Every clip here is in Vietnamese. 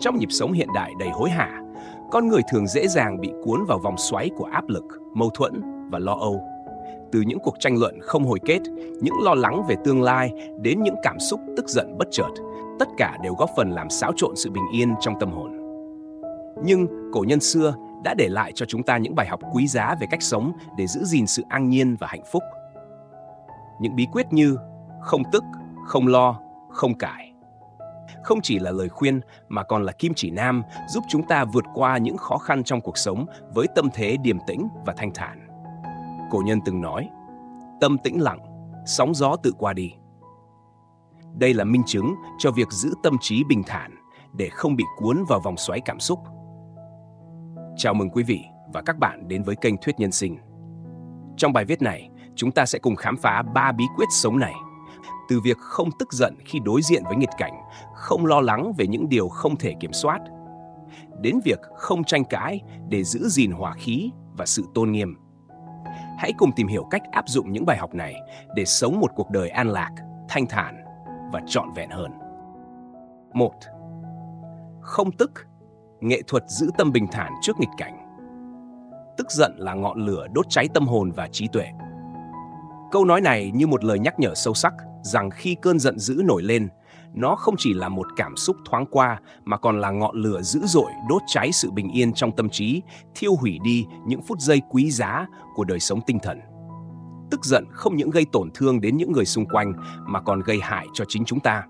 Trong nhịp sống hiện đại đầy hối hả, con người thường dễ dàng bị cuốn vào vòng xoáy của áp lực, mâu thuẫn và lo âu. Từ những cuộc tranh luận không hồi kết, những lo lắng về tương lai đến những cảm xúc tức giận bất chợt, tất cả đều góp phần làm xáo trộn sự bình yên trong tâm hồn. Nhưng cổ nhân xưa đã để lại cho chúng ta những bài học quý giá về cách sống để giữ gìn sự an nhiên và hạnh phúc. Những bí quyết như không tức, không lo, không cãi. Không chỉ là lời khuyên mà còn là kim chỉ nam giúp chúng ta vượt qua những khó khăn trong cuộc sống với tâm thế điềm tĩnh và thanh thản. Cổ nhân từng nói, tâm tĩnh lặng, sóng gió tự qua đi. Đây là minh chứng cho việc giữ tâm trí bình thản để không bị cuốn vào vòng xoáy cảm xúc. Chào mừng quý vị và các bạn đến với kênh Thuyết Nhân Sinh. Trong bài viết này, chúng ta sẽ cùng khám phá 3 bí quyết sống này. Từ việc không tức giận khi đối diện với nghịch cảnh, không lo lắng về những điều không thể kiểm soát, đến việc không tranh cãi để giữ gìn hòa khí và sự tôn nghiêm. Hãy cùng tìm hiểu cách áp dụng những bài học này để sống một cuộc đời an lạc, thanh thản và trọn vẹn hơn. 1. Không tức, nghệ thuật giữ tâm bình thản trước nghịch cảnh. Tức giận là ngọn lửa đốt cháy tâm hồn và trí tuệ. Câu nói này như một lời nhắc nhở sâu sắc rằng khi cơn giận dữ nổi lên, nó không chỉ là một cảm xúc thoáng qua mà còn là ngọn lửa dữ dội đốt cháy sự bình yên trong tâm trí, thiêu hủy đi những phút giây quý giá của đời sống tinh thần. Tức giận không những gây tổn thương đến những người xung quanh mà còn gây hại cho chính chúng ta,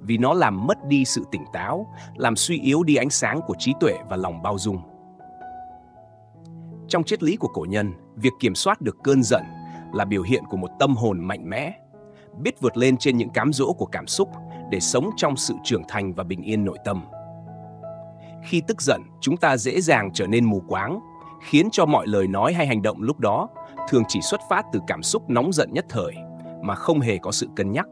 vì nó làm mất đi sự tỉnh táo, làm suy yếu đi ánh sáng của trí tuệ và lòng bao dung. Trong triết lý của cổ nhân, việc kiểm soát được cơn giận là biểu hiện của một tâm hồn mạnh mẽ, biết vượt lên trên những cám dỗ của cảm xúc để sống trong sự trưởng thành và bình yên nội tâm. Khi tức giận, chúng ta dễ dàng trở nên mù quáng, khiến cho mọi lời nói hay hành động lúc đó thường chỉ xuất phát từ cảm xúc nóng giận nhất thời, mà không hề có sự cân nhắc.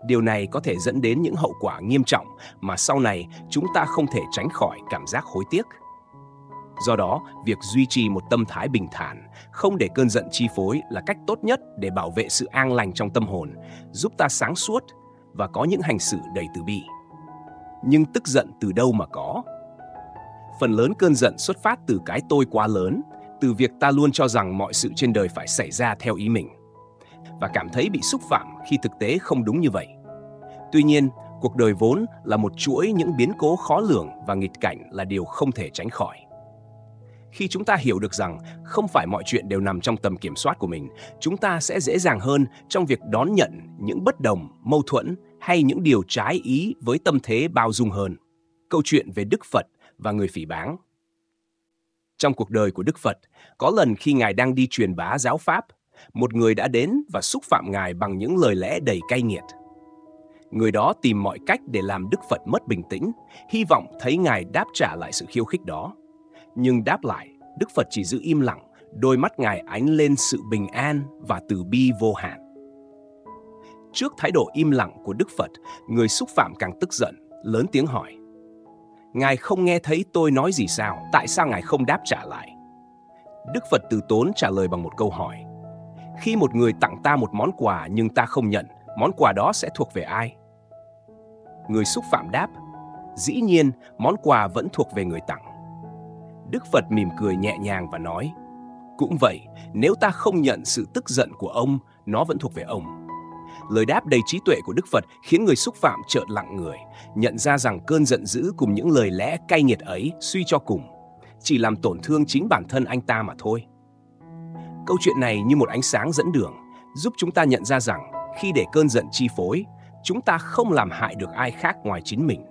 Điều này có thể dẫn đến những hậu quả nghiêm trọng mà sau này chúng ta không thể tránh khỏi cảm giác hối tiếc. Do đó, việc duy trì một tâm thái bình thản, không để cơn giận chi phối là cách tốt nhất để bảo vệ sự an lành trong tâm hồn, giúp ta sáng suốt và có những hành xử đầy từ bi. Nhưng tức giận từ đâu mà có? Phần lớn cơn giận xuất phát từ cái tôi quá lớn, từ việc ta luôn cho rằng mọi sự trên đời phải xảy ra theo ý mình, và cảm thấy bị xúc phạm khi thực tế không đúng như vậy. Tuy nhiên, cuộc đời vốn là một chuỗi những biến cố khó lường và nghịch cảnh là điều không thể tránh khỏi. Khi chúng ta hiểu được rằng không phải mọi chuyện đều nằm trong tầm kiểm soát của mình, chúng ta sẽ dễ dàng hơn trong việc đón nhận những bất đồng, mâu thuẫn hay những điều trái ý với tâm thế bao dung hơn. Câu chuyện về Đức Phật và người phỉ báng. Trong cuộc đời của Đức Phật, có lần khi Ngài đang đi truyền bá giáo pháp, một người đã đến và xúc phạm Ngài bằng những lời lẽ đầy cay nghiệt. Người đó tìm mọi cách để làm Đức Phật mất bình tĩnh, hy vọng thấy Ngài đáp trả lại sự khiêu khích đó. Nhưng đáp lại, Đức Phật chỉ giữ im lặng, đôi mắt Ngài ánh lên sự bình an và từ bi vô hạn. Trước thái độ im lặng của Đức Phật, người xúc phạm càng tức giận, lớn tiếng hỏi: Ngài không nghe thấy tôi nói gì sao? Tại sao Ngài không đáp trả lại? Đức Phật từ tốn trả lời bằng một câu hỏi: Khi một người tặng ta một món quà nhưng ta không nhận, món quà đó sẽ thuộc về ai? Người xúc phạm đáp: Dĩ nhiên, món quà vẫn thuộc về người tặng. Đức Phật mỉm cười nhẹ nhàng và nói: Cũng vậy, nếu ta không nhận sự tức giận của ông, nó vẫn thuộc về ông. Lời đáp đầy trí tuệ của Đức Phật khiến người xúc phạm chợt lặng người, nhận ra rằng cơn giận dữ cùng những lời lẽ cay nghiệt ấy suy cho cùng chỉ làm tổn thương chính bản thân anh ta mà thôi. Câu chuyện này như một ánh sáng dẫn đường, giúp chúng ta nhận ra rằng khi để cơn giận chi phối, chúng ta không làm hại được ai khác ngoài chính mình.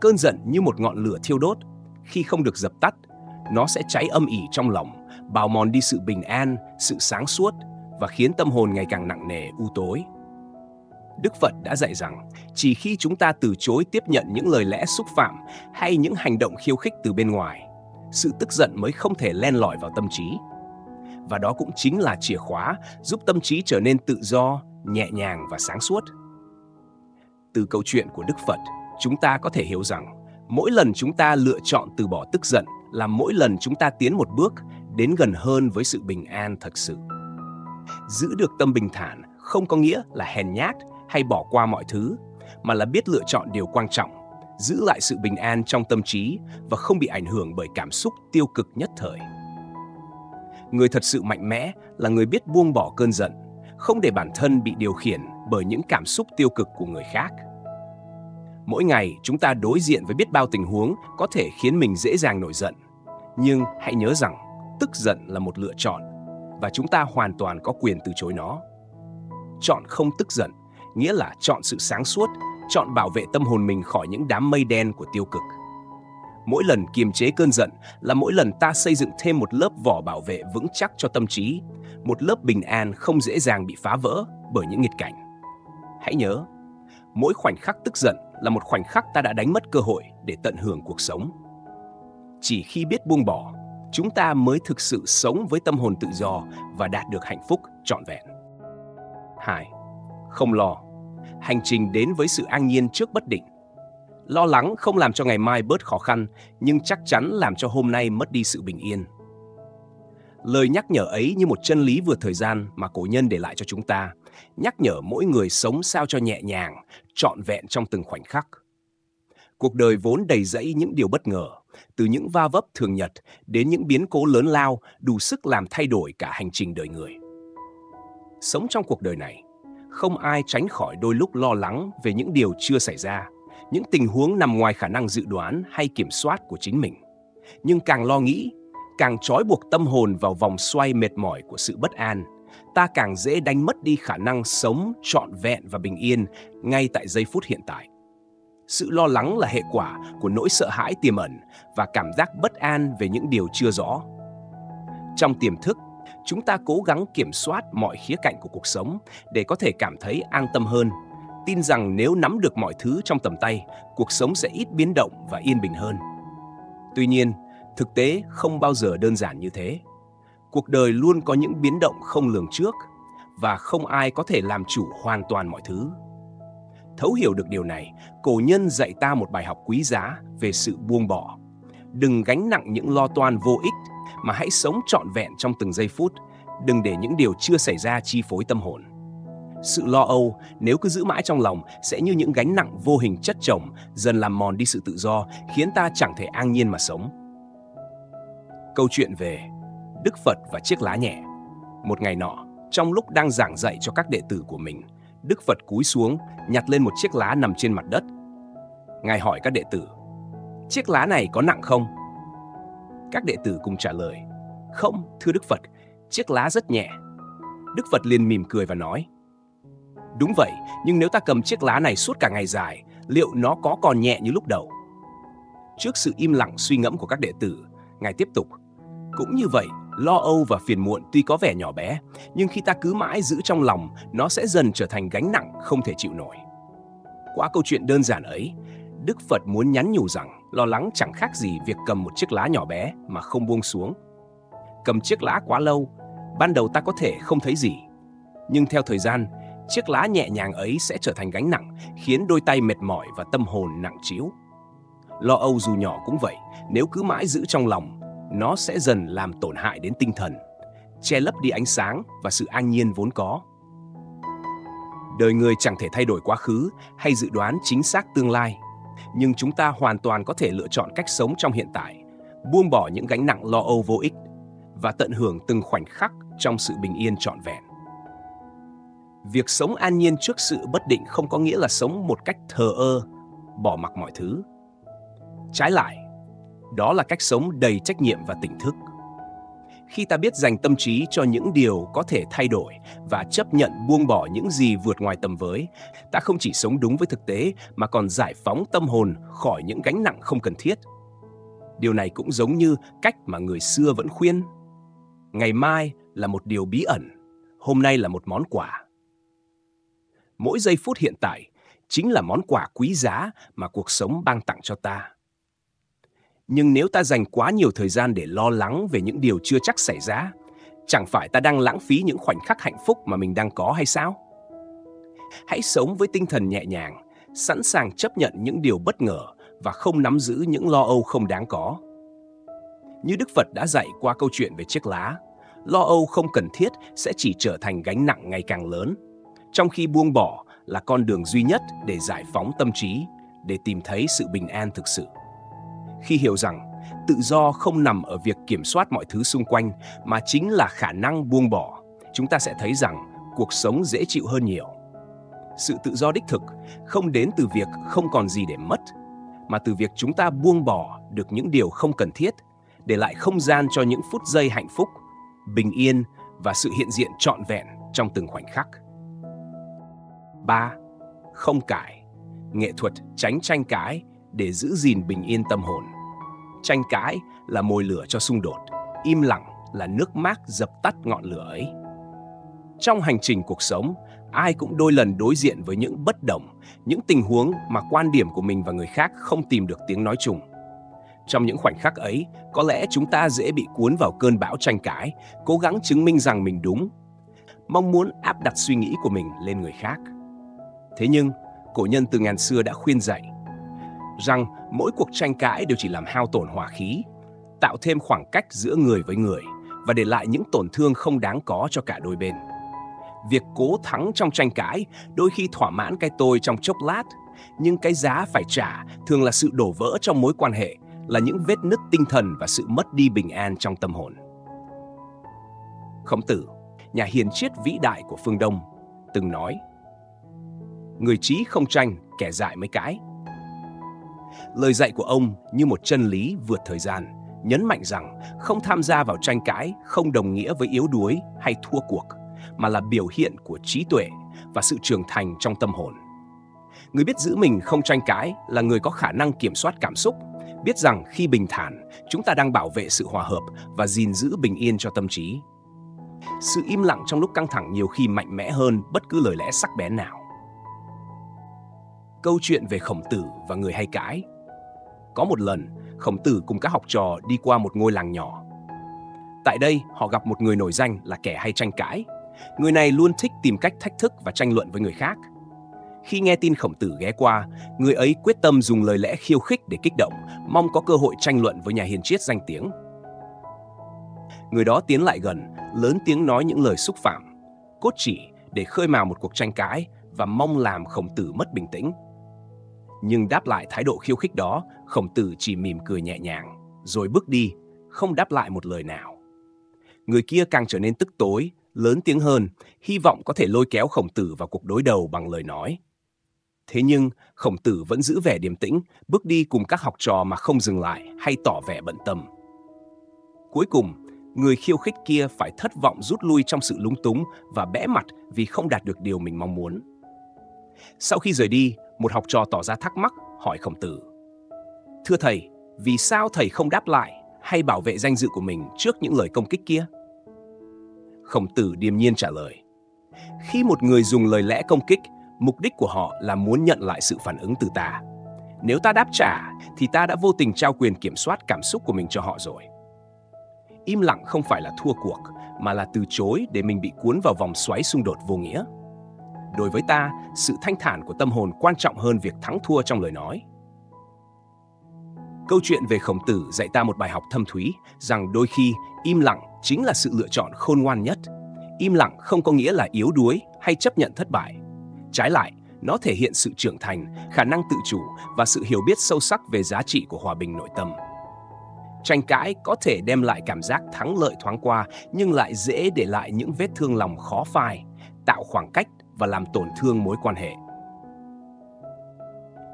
Cơn giận như một ngọn lửa thiêu đốt, khi không được dập tắt, nó sẽ cháy âm ỉ trong lòng, bào mòn đi sự bình an, sự sáng suốt và khiến tâm hồn ngày càng nặng nề, u tối. Đức Phật đã dạy rằng chỉ khi chúng ta từ chối tiếp nhận những lời lẽ xúc phạm hay những hành động khiêu khích từ bên ngoài, sự tức giận mới không thể len lỏi vào tâm trí. Và đó cũng chính là chìa khóa giúp tâm trí trở nên tự do, nhẹ nhàng và sáng suốt. Từ câu chuyện của Đức Phật, chúng ta có thể hiểu rằng mỗi lần chúng ta lựa chọn từ bỏ tức giận là mỗi lần chúng ta tiến một bước đến gần hơn với sự bình an thật sự. Giữ được tâm bình thản không có nghĩa là hèn nhát hay bỏ qua mọi thứ, mà là biết lựa chọn điều quan trọng, giữ lại sự bình an trong tâm trí và không bị ảnh hưởng bởi cảm xúc tiêu cực nhất thời. Người thật sự mạnh mẽ là người biết buông bỏ cơn giận, không để bản thân bị điều khiển bởi những cảm xúc tiêu cực của người khác. Mỗi ngày chúng ta đối diện với biết bao tình huống có thể khiến mình dễ dàng nổi giận. Nhưng hãy nhớ rằng, tức giận là một lựa chọn và chúng ta hoàn toàn có quyền từ chối nó. Chọn không tức giận nghĩa là chọn sự sáng suốt, chọn bảo vệ tâm hồn mình khỏi những đám mây đen của tiêu cực. Mỗi lần kiềm chế cơn giận là mỗi lần ta xây dựng thêm một lớp vỏ bảo vệ vững chắc cho tâm trí, một lớp bình an không dễ dàng bị phá vỡ bởi những nghịch cảnh. Hãy nhớ, mỗi khoảnh khắc tức giận là một khoảnh khắc ta đã đánh mất cơ hội để tận hưởng cuộc sống. Chỉ khi biết buông bỏ, chúng ta mới thực sự sống với tâm hồn tự do và đạt được hạnh phúc trọn vẹn. 2. Không lo. Hành trình đến với sự an nhiên trước bất định. Lo lắng không làm cho ngày mai bớt khó khăn, nhưng chắc chắn làm cho hôm nay mất đi sự bình yên. Lời nhắc nhở ấy như một chân lý vượt thời gian mà cổ nhân để lại cho chúng ta, nhắc nhở mỗi người sống sao cho nhẹ nhàng, trọn vẹn trong từng khoảnh khắc. Cuộc đời vốn đầy rẫy những điều bất ngờ, từ những va vấp thường nhật đến những biến cố lớn lao đủ sức làm thay đổi cả hành trình đời người. Sống trong cuộc đời này, không ai tránh khỏi đôi lúc lo lắng về những điều chưa xảy ra, những tình huống nằm ngoài khả năng dự đoán hay kiểm soát của chính mình. Nhưng càng lo nghĩ, càng trói buộc tâm hồn vào vòng xoay mệt mỏi của sự bất an, ta càng dễ đánh mất đi khả năng sống trọn vẹn và bình yên ngay tại giây phút hiện tại. Sự lo lắng là hệ quả của nỗi sợ hãi tiềm ẩn và cảm giác bất an về những điều chưa rõ. Trong tiềm thức, chúng ta cố gắng kiểm soát mọi khía cạnh của cuộc sống để có thể cảm thấy an tâm hơn, tin rằng nếu nắm được mọi thứ trong tầm tay, cuộc sống sẽ ít biến động và yên bình hơn. Tuy nhiên, thực tế không bao giờ đơn giản như thế. Cuộc đời luôn có những biến động không lường trước và không ai có thể làm chủ hoàn toàn mọi thứ. Thấu hiểu được điều này, cổ nhân dạy ta một bài học quý giá về sự buông bỏ. Đừng gánh nặng những lo toan vô ích, mà hãy sống trọn vẹn trong từng giây phút. Đừng để những điều chưa xảy ra chi phối tâm hồn. Sự lo âu nếu cứ giữ mãi trong lòng sẽ như những gánh nặng vô hình chất chồng, dần làm mòn đi sự tự do, khiến ta chẳng thể an nhiên mà sống. Câu chuyện về Đức Phật và chiếc lá nhẹ. Một ngày nọ, trong lúc đang giảng dạy cho các đệ tử của mình, Đức Phật cúi xuống, nhặt lên một chiếc lá nằm trên mặt đất. Ngài hỏi các đệ tử, chiếc lá này có nặng không? Các đệ tử cùng trả lời, không, thưa Đức Phật, chiếc lá rất nhẹ. Đức Phật liền mỉm cười và nói, đúng vậy, nhưng nếu ta cầm chiếc lá này suốt cả ngày dài, liệu nó có còn nhẹ như lúc đầu? Trước sự im lặng suy ngẫm của các đệ tử, Ngài tiếp tục, cũng như vậy, lo âu và phiền muộn tuy có vẻ nhỏ bé, nhưng khi ta cứ mãi giữ trong lòng, nó sẽ dần trở thành gánh nặng không thể chịu nổi. Qua câu chuyện đơn giản ấy, Đức Phật muốn nhắn nhủ rằng lo lắng chẳng khác gì việc cầm một chiếc lá nhỏ bé mà không buông xuống. Cầm chiếc lá quá lâu, ban đầu ta có thể không thấy gì, nhưng theo thời gian, chiếc lá nhẹ nhàng ấy sẽ trở thành gánh nặng, khiến đôi tay mệt mỏi và tâm hồn nặng trĩu. Lo âu dù nhỏ cũng vậy, nếu cứ mãi giữ trong lòng, nó sẽ dần làm tổn hại đến tinh thần, che lấp đi ánh sáng và sự an nhiên vốn có. Đời người chẳng thể thay đổi quá khứ hay dự đoán chính xác tương lai, nhưng chúng ta hoàn toàn có thể lựa chọn cách sống trong hiện tại, buông bỏ những gánh nặng lo âu vô ích và tận hưởng từng khoảnh khắc trong sự bình yên trọn vẹn. Việc sống an nhiên trước sự bất định không có nghĩa là sống một cách thờ ơ, bỏ mặc mọi thứ. Trái lại, đó là cách sống đầy trách nhiệm và tỉnh thức. Khi ta biết dành tâm trí cho những điều có thể thay đổi và chấp nhận buông bỏ những gì vượt ngoài tầm với, ta không chỉ sống đúng với thực tế mà còn giải phóng tâm hồn khỏi những gánh nặng không cần thiết. Điều này cũng giống như cách mà người xưa vẫn khuyên: ngày mai là một điều bí ẩn, hôm nay là một món quà. Mỗi giây phút hiện tại chính là món quà quý giá mà cuộc sống ban tặng cho ta. Nhưng nếu ta dành quá nhiều thời gian để lo lắng về những điều chưa chắc xảy ra, chẳng phải ta đang lãng phí những khoảnh khắc hạnh phúc mà mình đang có hay sao? Hãy sống với tinh thần nhẹ nhàng, sẵn sàng chấp nhận những điều bất ngờ và không nắm giữ những lo âu không đáng có. Như Đức Phật đã dạy qua câu chuyện về chiếc lá, lo âu không cần thiết sẽ chỉ trở thành gánh nặng ngày càng lớn, trong khi buông bỏ là con đường duy nhất để giải phóng tâm trí, để tìm thấy sự bình an thực sự. Khi hiểu rằng tự do không nằm ở việc kiểm soát mọi thứ xung quanh mà chính là khả năng buông bỏ, chúng ta sẽ thấy rằng cuộc sống dễ chịu hơn nhiều. Sự tự do đích thực không đến từ việc không còn gì để mất, mà từ việc chúng ta buông bỏ được những điều không cần thiết, để lại không gian cho những phút giây hạnh phúc, bình yên và sự hiện diện trọn vẹn trong từng khoảnh khắc. 3. Không cãi. Nghệ thuật tránh tranh cãi để giữ gìn bình yên tâm hồn. Tranh cãi là mồi lửa cho xung đột, im lặng là nước mát dập tắt ngọn lửa ấy. Trong hành trình cuộc sống, ai cũng đôi lần đối diện với những bất đồng, những tình huống mà quan điểm của mình và người khác không tìm được tiếng nói chung. Trong những khoảnh khắc ấy, có lẽ chúng ta dễ bị cuốn vào cơn bão tranh cãi, cố gắng chứng minh rằng mình đúng, mong muốn áp đặt suy nghĩ của mình lên người khác. Thế nhưng, cổ nhân từ ngàn xưa đã khuyên dạy rằng mỗi cuộc tranh cãi đều chỉ làm hao tổn hòa khí, tạo thêm khoảng cách giữa người với người và để lại những tổn thương không đáng có cho cả đôi bên. Việc cố thắng trong tranh cãi đôi khi thỏa mãn cái tôi trong chốc lát, nhưng cái giá phải trả thường là sự đổ vỡ trong mối quan hệ, là những vết nứt tinh thần và sự mất đi bình an trong tâm hồn. Khổng Tử, nhà hiền triết vĩ đại của phương Đông, từng nói: người trí không tranh, kẻ dại mới cãi. Lời dạy của ông như một chân lý vượt thời gian, nhấn mạnh rằng không tham gia vào tranh cãi không đồng nghĩa với yếu đuối hay thua cuộc, mà là biểu hiện của trí tuệ và sự trưởng thành trong tâm hồn. Người biết giữ mình không tranh cãi là người có khả năng kiểm soát cảm xúc, biết rằng khi bình thản, chúng ta đang bảo vệ sự hòa hợp và gìn giữ bình yên cho tâm trí. Sự im lặng trong lúc căng thẳng nhiều khi mạnh mẽ hơn bất cứ lời lẽ sắc bén nào. Câu chuyện về Khổng Tử và người hay cãi. Có một lần, Khổng Tử cùng các học trò đi qua một ngôi làng nhỏ. Tại đây, họ gặp một người nổi danh là kẻ hay tranh cãi. Người này luôn thích tìm cách thách thức và tranh luận với người khác. Khi nghe tin Khổng Tử ghé qua, người ấy quyết tâm dùng lời lẽ khiêu khích để kích động, mong có cơ hội tranh luận với nhà hiền triết danh tiếng. Người đó tiến lại gần, lớn tiếng nói những lời xúc phạm, cốt chỉ để khơi mào một cuộc tranh cãi và mong làm Khổng Tử mất bình tĩnh. Nhưng đáp lại thái độ khiêu khích đó, Khổng Tử chỉ mỉm cười nhẹ nhàng, rồi bước đi, không đáp lại một lời nào. Người kia càng trở nên tức tối, lớn tiếng hơn, hy vọng có thể lôi kéo Khổng Tử vào cuộc đối đầu bằng lời nói. Thế nhưng, Khổng Tử vẫn giữ vẻ điềm tĩnh, bước đi cùng các học trò mà không dừng lại hay tỏ vẻ bận tâm. Cuối cùng, người khiêu khích kia phải thất vọng rút lui trong sự lúng túng và bẽ mặt vì không đạt được điều mình mong muốn. Sau khi rời đi, một học trò tỏ ra thắc mắc, hỏi Khổng Tử: thưa thầy, vì sao thầy không đáp lại hay bảo vệ danh dự của mình trước những lời công kích kia? Khổng Tử điềm nhiên trả lời: khi một người dùng lời lẽ công kích, mục đích của họ là muốn nhận lại sự phản ứng từ ta. Nếu ta đáp trả, thì ta đã vô tình trao quyền kiểm soát cảm xúc của mình cho họ rồi. Im lặng không phải là thua cuộc, mà là từ chối để mình bị cuốn vào vòng xoáy xung đột vô nghĩa. Đối với ta, sự thanh thản của tâm hồn quan trọng hơn việc thắng thua trong lời nói. Câu chuyện về Khổng Tử dạy ta một bài học thâm thúy rằng đôi khi im lặng chính là sự lựa chọn khôn ngoan nhất. Im lặng không có nghĩa là yếu đuối hay chấp nhận thất bại. Trái lại, nó thể hiện sự trưởng thành, khả năng tự chủ và sự hiểu biết sâu sắc về giá trị của hòa bình nội tâm. Tranh cãi có thể đem lại cảm giác thắng lợi thoáng qua, nhưng lại dễ để lại những vết thương lòng khó phai, tạo khoảng cách và làm tổn thương mối quan hệ.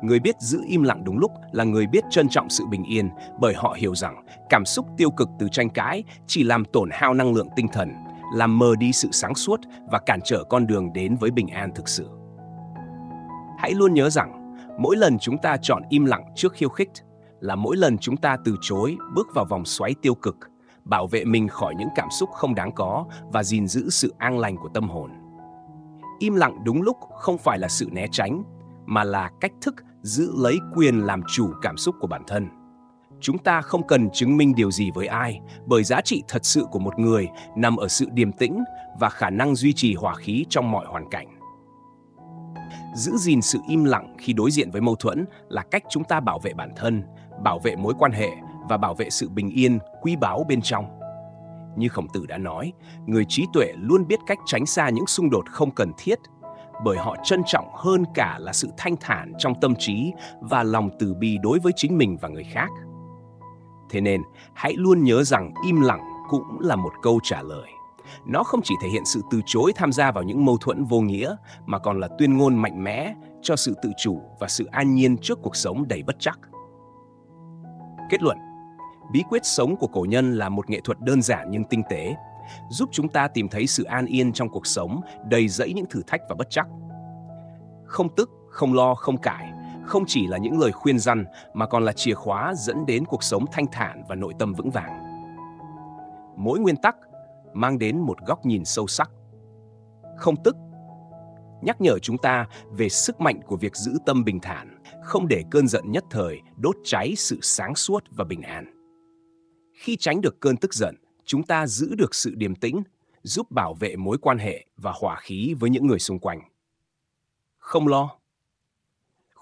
Người biết giữ im lặng đúng lúc là người biết trân trọng sự bình yên, bởi họ hiểu rằng cảm xúc tiêu cực từ tranh cãi chỉ làm tổn hao năng lượng tinh thần, làm mờ đi sự sáng suốt và cản trở con đường đến với bình an thực sự. Hãy luôn nhớ rằng, mỗi lần chúng ta chọn im lặng trước khiêu khích là mỗi lần chúng ta từ chối bước vào vòng xoáy tiêu cực, bảo vệ mình khỏi những cảm xúc không đáng có và gìn giữ sự an lành của tâm hồn. Im lặng đúng lúc không phải là sự né tránh, mà là cách thức giữ lấy quyền làm chủ cảm xúc của bản thân. Chúng ta không cần chứng minh điều gì với ai, bởi giá trị thật sự của một người nằm ở sự điềm tĩnh và khả năng duy trì hòa khí trong mọi hoàn cảnh. Giữ gìn sự im lặng khi đối diện với mâu thuẫn là cách chúng ta bảo vệ bản thân, bảo vệ mối quan hệ và bảo vệ sự bình yên quý báu bên trong. Như Khổng Tử đã nói, người trí tuệ luôn biết cách tránh xa những xung đột không cần thiết, bởi họ trân trọng hơn cả là sự thanh thản trong tâm trí và lòng từ bi đối với chính mình và người khác. Thế nên, hãy luôn nhớ rằng im lặng cũng là một câu trả lời. Nó không chỉ thể hiện sự từ chối tham gia vào những mâu thuẫn vô nghĩa, mà còn là tuyên ngôn mạnh mẽ cho sự tự chủ và sự an nhiên trước cuộc sống đầy bất trắc. Kết luận, bí quyết sống của cổ nhân là một nghệ thuật đơn giản nhưng tinh tế, giúp chúng ta tìm thấy sự an yên trong cuộc sống đầy rẫy những thử thách và bất trắc. Không tức, không lo, không cãi, không chỉ là những lời khuyên răn mà còn là chìa khóa dẫn đến cuộc sống thanh thản và nội tâm vững vàng. Mỗi nguyên tắc mang đến một góc nhìn sâu sắc. Không tức nhắc nhở chúng ta về sức mạnh của việc giữ tâm bình thản, không để cơn giận nhất thời đốt cháy sự sáng suốt và bình an. Khi tránh được cơn tức giận, chúng ta giữ được sự điềm tĩnh, giúp bảo vệ mối quan hệ và hòa khí với những người xung quanh. Không lo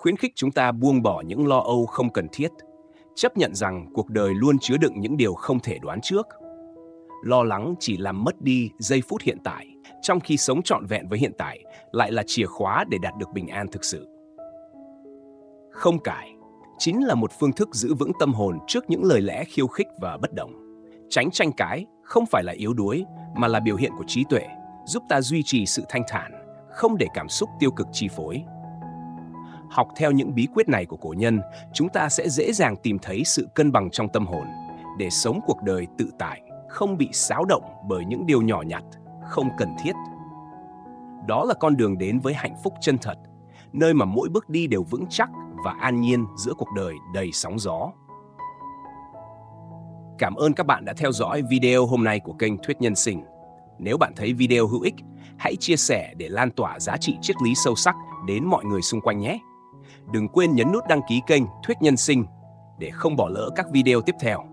khuyến khích chúng ta buông bỏ những lo âu không cần thiết, chấp nhận rằng cuộc đời luôn chứa đựng những điều không thể đoán trước. Lo lắng chỉ làm mất đi giây phút hiện tại, trong khi sống trọn vẹn với hiện tại lại là chìa khóa để đạt được bình an thực sự. Không cãi chính là một phương thức giữ vững tâm hồn trước những lời lẽ khiêu khích và bất đồng. Tránh tranh cãi không phải là yếu đuối, mà là biểu hiện của trí tuệ, giúp ta duy trì sự thanh thản, không để cảm xúc tiêu cực chi phối. Học theo những bí quyết này của cổ nhân, chúng ta sẽ dễ dàng tìm thấy sự cân bằng trong tâm hồn, để sống cuộc đời tự tại, không bị xáo động bởi những điều nhỏ nhặt, không cần thiết. Đó là con đường đến với hạnh phúc chân thật, nơi mà mỗi bước đi đều vững chắc và an nhiên giữa cuộc đời đầy sóng gió. Cảm ơn các bạn đã theo dõi video hôm nay của kênh Thuyết Nhân Sinh. Nếu bạn thấy video hữu ích, hãy chia sẻ để lan tỏa giá trị triết lý sâu sắc đến mọi người xung quanh nhé. Đừng quên nhấn nút đăng ký kênh Thuyết Nhân Sinh để không bỏ lỡ các video tiếp theo.